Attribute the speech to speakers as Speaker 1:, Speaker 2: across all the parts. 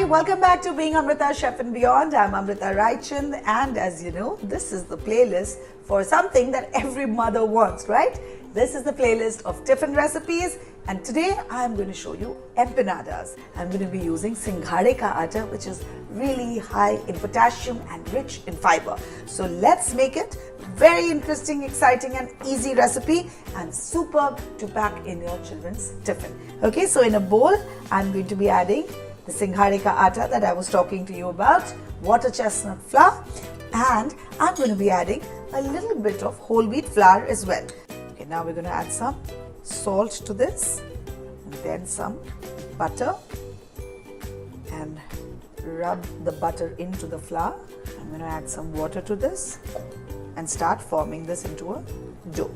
Speaker 1: welcome back to Being Amrita, Chef and Beyond. I'm Amrita Raichand, and as you know, this is the playlist for something that every mother wants, right? This is the playlist of Tiffin recipes, and today I'm going to show you empanadas. I'm going to be using Singhara ka atta, which is really high in potassium and rich in fiber. So let's make it. Very interesting, exciting and easy recipe, and superb to pack in your children's tiffin. Okay, so in a bowl, I'm going to be adding the Singhara ka atta that I was talking to you about, water-chestnut flour, and I'm going to be adding a little bit of whole wheat flour as well. Okay, now we're going to add some salt to this, and then some butter, and rub the butter into the flour. I'm going to add some water to this and start forming this into a dough.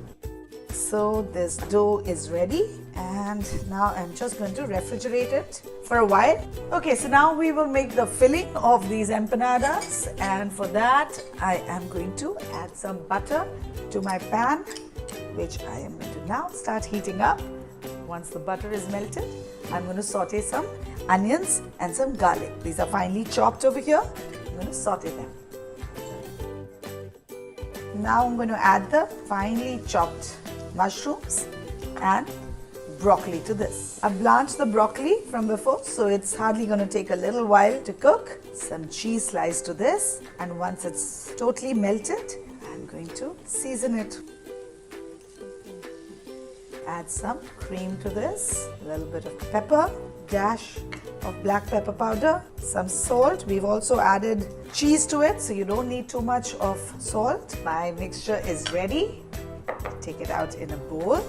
Speaker 1: So this dough is ready, and now I'm just going to refrigerate it for a while. Okay, so now we will make the filling of these empanadas, and for that I am going to add some butter to my pan, which I am going to now start heating up. Once the butter is melted, I'm going to saute some onions and some garlic. These are finely chopped over here. I'm going to saute them. Now I'm going to add the finely chopped mushrooms and broccoli to this. I've blanched the broccoli from before, so it's hardly going to take a little while to cook. Some cheese slice to this, and once it's totally melted, I'm going to season it. Add some cream to this, a little bit of pepper, dash of black pepper powder, some salt. We've also added cheese to it, so you don't need too much of salt. My mixture is ready. Take it out in a bowl.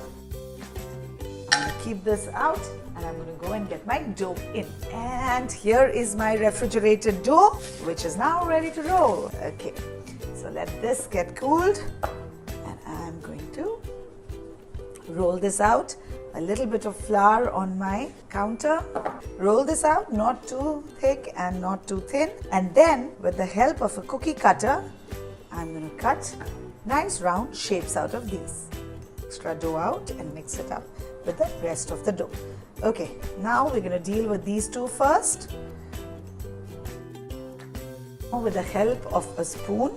Speaker 1: I'm going to keep this out, and I'm going to go and get my dough in. And here is my refrigerated dough, which is now ready to roll. Okay, so let this get cooled, and I'm going to roll this out. A little bit of flour on my counter. Roll this out, not too thick and not too thin. And then with the help of a cookie cutter, I'm going to cut nice round shapes out of these. Extra dough out and mix it up with the rest of the dough. Okay, now we're going to deal with these two first. With the help of a spoon,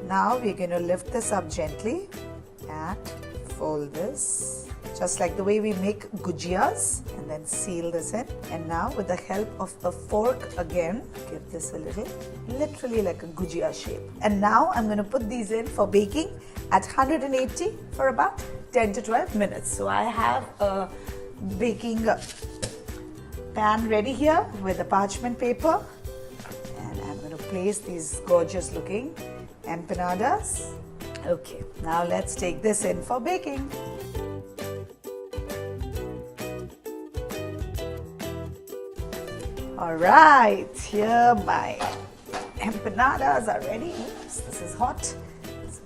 Speaker 1: now we're going to lift this up gently and fold this, just like the way we make gujiyas, and then seal this in. And now with the help of a fork again, give this a little, literally like a gujia shape. And now I'm going to put these in for baking at 180 for about 10 to 12 minutes. So I have a baking pan ready here with a parchment paper, and I'm going to place these gorgeous looking empanadas. Okay, now let's take this in for baking. Alright, here my empanadas are ready. Oops, this is hot, so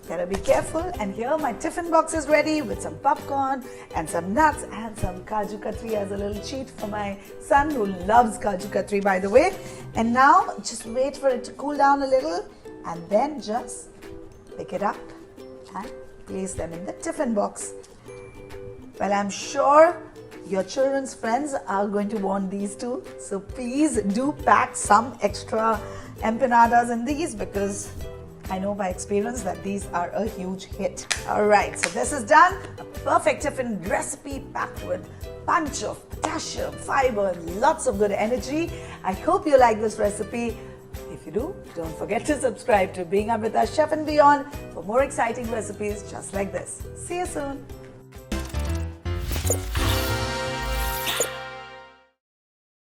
Speaker 1: gotta be careful. And here my tiffin box is ready with some popcorn and some nuts and some kaju katri as a little treat for my son, who loves kaju katri, by the way. And now just wait for it to cool down a little, and then just pick it up and place them in the tiffin box. Well, I'm sure your children's friends are going to want these too, so please do pack some extra empanadas in these, because I know by experience that these are a huge hit. Alright, so this is done. A perfect tiffin recipe packed with bunch of potassium, fiber, and lots of good energy. I hope you like this recipe. If you do, don't forget to subscribe to Being Amrita, Chef and Beyond for more exciting recipes just like this. See you soon.